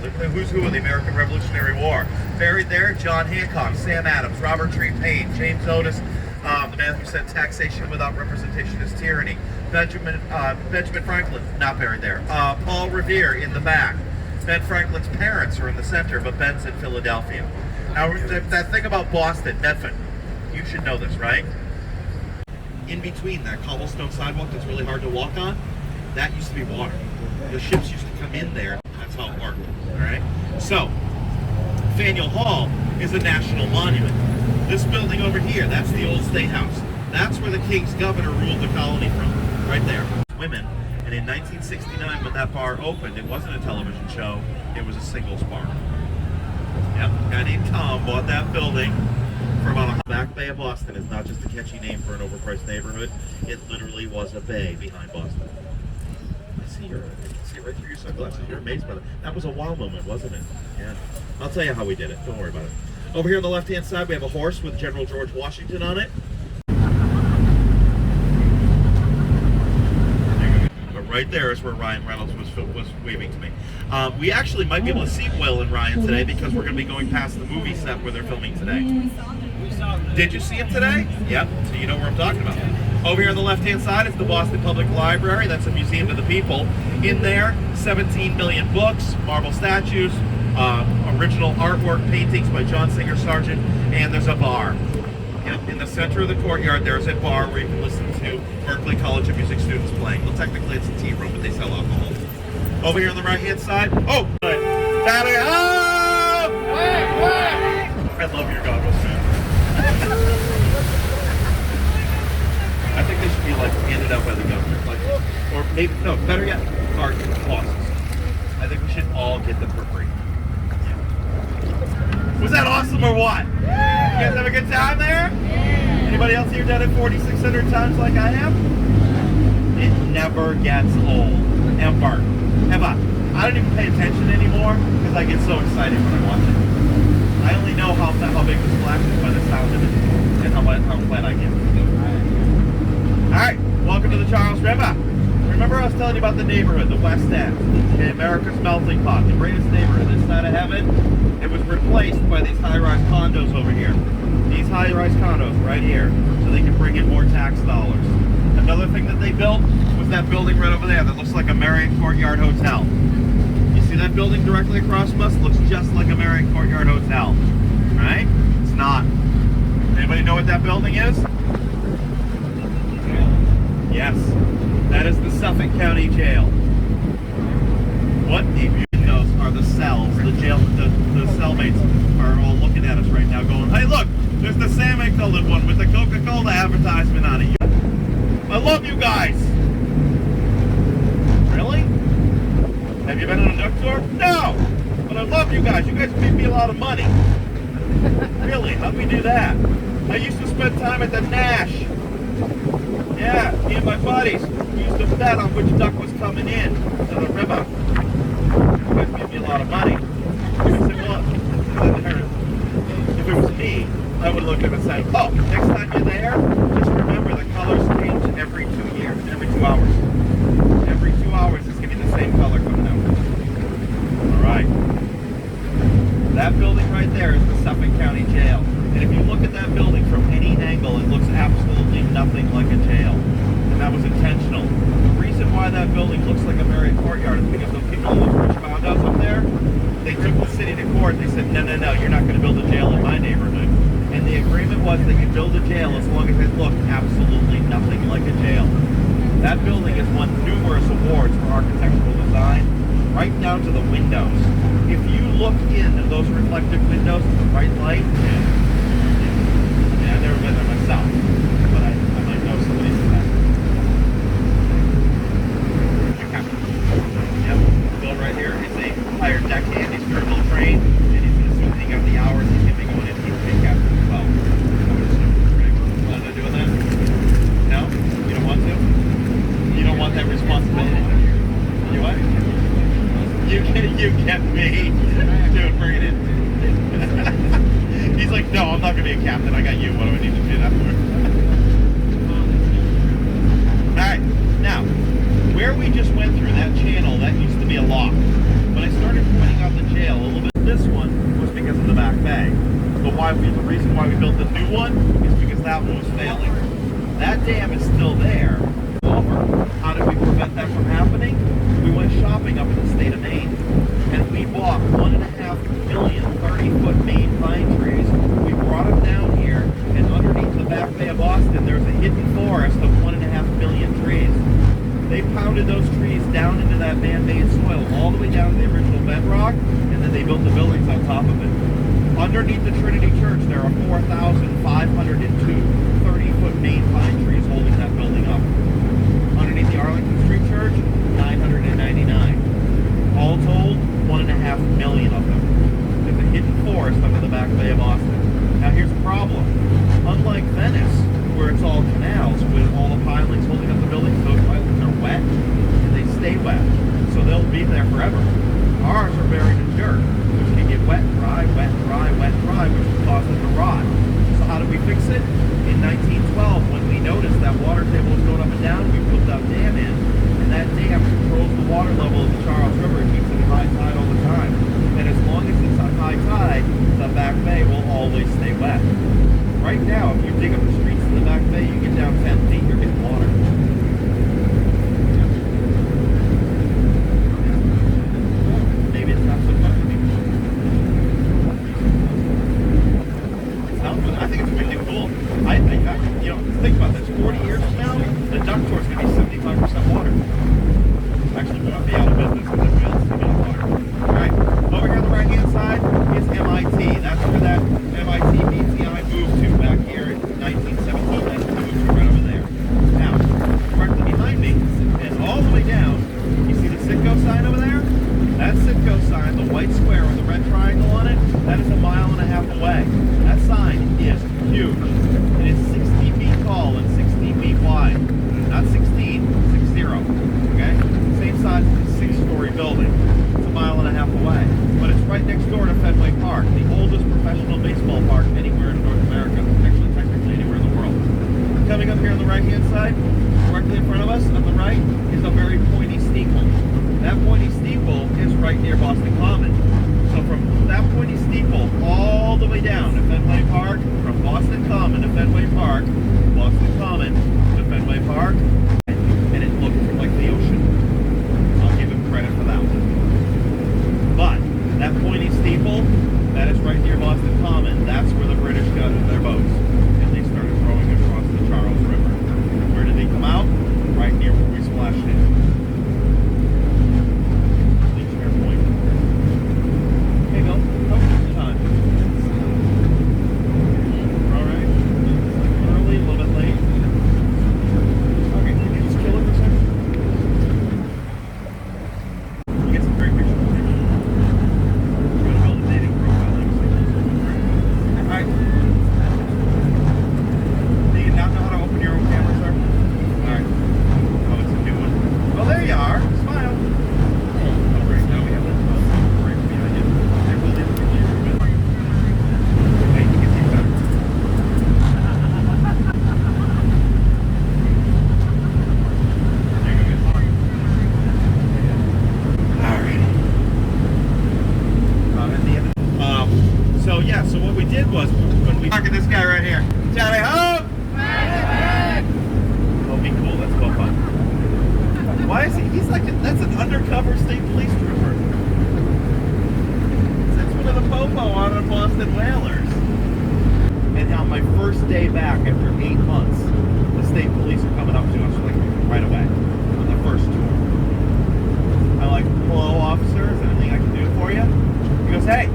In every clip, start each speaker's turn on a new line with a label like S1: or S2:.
S1: the who's who of the American Revolutionary War. Buried there, John Hancock, Sam Adams, Robert Tree Payne, James Otis, the man who said taxation without representation is tyranny. Benjamin Franklin, not buried there. Paul Revere in the back. Ben Franklin's parents are in the center, but Ben's in Philadelphia. Now, that thing about Boston, Medford, you should know this, right? In between that cobblestone sidewalk that's really hard to walk on, that used to be water. The ships used to come in there. That's how it worked, all right? So, Faneuil Hall is a national monument. This building over here, that's the old State House. That's where the King's governor ruled the colony from, right there. Women, and in 1969 when that bar opened, it wasn't a television show, it was a singles bar. Yep, a guy named Tom bought that building for about a Back Bay of Boston. Is not just a catchy name for an overpriced neighborhood, it literally was a bay behind Boston. I see you see right through your sunglasses, you're amazed by that. That was a wow moment, wasn't it? Yeah, I'll tell you how we did it, don't worry about it. Over here on the left-hand side, we have a horse with General George Washington on it. But right there is where Ryan Reynolds was waving to me. We actually might be able to see Will and Ryan today because we're going to be going past the movie set where they're filming today. Did you see him today? Yep, so you know where I'm talking about. Over here on the left-hand side is the Boston Public Library. That's a museum to the people. In there, 17 million books, marble statues, original artwork, paintings by John Singer Sargent, and there's a bar. In the center of the courtyard, there's a bar where you can listen to Berklee College of Music students playing. Well, technically it's a tea room, but they sell alcohol. Over here on the right-hand side, oh! Daddy, oh! I love your goggles, man. I think they should be like handed out by the government, like, or maybe no, better yet, card losses. I think we should all get them for free. Was that awesome or what? You guys have a good time there? Anybody else here done it 4,600 times like I have? It never gets old, ever. I don't even pay attention anymore because I get so excited when I watch it. I only know how big the splash is by the sound of it and how glad I get. Alright, welcome to the Charles River. Remember I was telling you about the neighborhood, the West End, okay, America's melting pot, the greatest neighborhood this side of heaven. It was replaced by these high-rise condos over here. These high-rise condos right here, so they can bring in more tax dollars. Another thing that they built was that building right over there that looks like a Marriott Courtyard Hotel. You see that building directly across from us? Looks just like a Marriott Courtyard Hotel, right? It's not. Anybody know what that building is? Yes, that is the Suffolk County Jail. What the windows are the cells, the jail, the cellmates are all looking at us right now going, hey look, there's the salmon-colored one with the Coca-Cola advertisement on it. I love you guys. Really? Have you been on a duck tour? No, but I love you guys. You guys paid me a lot of money. Really, how'd we do that? I used to spend time at the Nash. Yeah, me and my buddies used to bet on which duck was coming in to the river. You guys paid me a lot of money. I said, well, if it was me, I would look at it and say, oh, next time you're there, just remember the colors change every 2 years, every 2 hours. Every 2 hours it's going to be the same color coming out. All right. That building right there is the Suffolk County Jail. And if you look at that building from any angle, it looks absolutely nothing like a jail. And that was intentional. The reason why that building looks like a Marriott Courtyard is because those people in those rich condos up there, they took the city to court. They said, no, you're not going to build a jail in my neighborhood. And the agreement was that you build a jail as long as it looked absolutely nothing like a jail. That building has won numerous awards for architectural design, right down to the windows. If you look in those reflective windows with the bright light, I've never been there myself, but I might know somebody who's that. Yep, Bill right here is a hired deckhand. He's very well trained, and he's going to soon think out the hours he's going to be going in. He's a captain as well. I would assume. Right? Want to do that? No? You don't want to? You don't want that responsibility? You what? You get me. Dude, bring it in. He's like, no, I'm not going to be a captain. I got you. What do I need to do that for? Alright, where we just went through that channel, that used to be a lock. When I started pointing out the the reason why we built the new one is because that one was failing. That dam is still there. Over. How did we prevent that from happening? We went shopping up in the state of Maine, and we bought 1.5 million 30-foot Maine pine trees. We brought them down here, and underneath the back bay of Boston, there's a hidden forest of 1.5 million trees. They pounded those trees down into that man-made soil, all the way down to the original bedrock, and then they built the buildings on top of it. Underneath the Trinity Church, there are 4,502 30-foot Maine pine trees holding that building up. Underneath the Arlington Street Church, 999. All told, 1.5 million of them. There's a hidden forest under the back bay of Boston. Now here's the problem. Unlike Venice, where it's all canals with all the pilings holding up the buildings, those pilings are wet and they stay wet. So they'll be there forever. Ours are buried in dirt, which can get wet, dry, which can cause them to rot. So how did we fix it? In 1912, when we noticed that water table was going up and down, we put that dam in, and that dam controls the water level of the Charles River. It keeps it at high tide all the time. And as long as it's at high tide, the back bay will always stay wet. Right now, if you dig up the streets in the back bay, you get down 10 feet, you're getting water. Maybe it's not so much anymore. I think it's really cool. Think about this. 40 years from now, the ducktour is going to be 75% water. Actually, we won't be out of business because everybody else is going to be water. All right, over here on the right-hand side is MIT. That's where that MIT BTI moved to back here in 1917. That's the moved to right over there. Now, directly behind me and all the way down, you see the Citgo sign over there? That Citgo sign, the white square with the red triangle on it, that is 1.5 miles away. That sign is huge. It is 60 feet tall and 16 feet wide. Not 16, 60. Okay? Same size as a 6-story building. It's 1.5 miles away. But it's right next door to Fenway Park, the oldest professional baseball park anywhere in North America. Actually, technically anywhere in the world. Coming up here on the right-hand side, directly in front of us, on the right, is a very pointy steeple. That pointy steeple is right near Boston Common. So from that pointy steeple all the way down to Fenway Park, from Boston Common to Fenway Park, Boston Common to Fenway Park, and it looks like the ocean. I'll give him credit for that one. But that pointy steeple, that is right near Boston Common. That's where the British got their boats, and they started rowing across the Charles River. Where did they come out? Right near where we splashed in. So what we did was, when we look at this guy right here, tally ho! Oh, be cool, that's so fun. Why is he? He's like, that's an undercover state police trooper. That's one of the popo on the Boston Whalers. And on my first day back after 8 months, the state police are coming up to us like right away on the first tour. I'm like, hello officer, is there anything I can do for you? He goes, hey,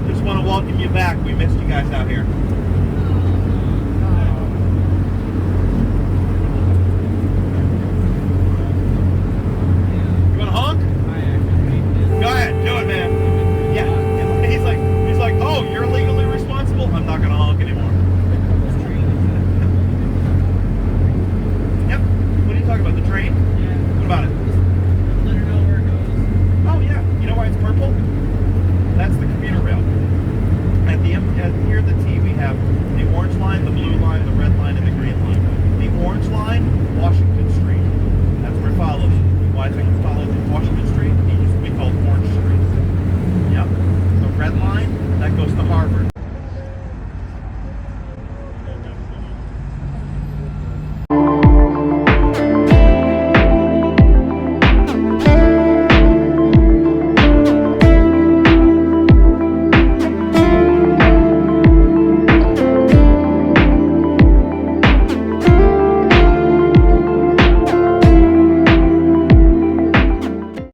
S1: just want to welcome you back. We missed you guys out here. You want to honk? Go ahead, do it, man. Yeah. He's like, oh, you're legally responsible? I'm not going to honk anymore. Yep. What are you talking about? The train? What about it?
S2: Let her know where it goes.
S1: Oh, yeah. You know why it's purple? That's the commuter rail. At the end, here at the T, we have the orange line, the blue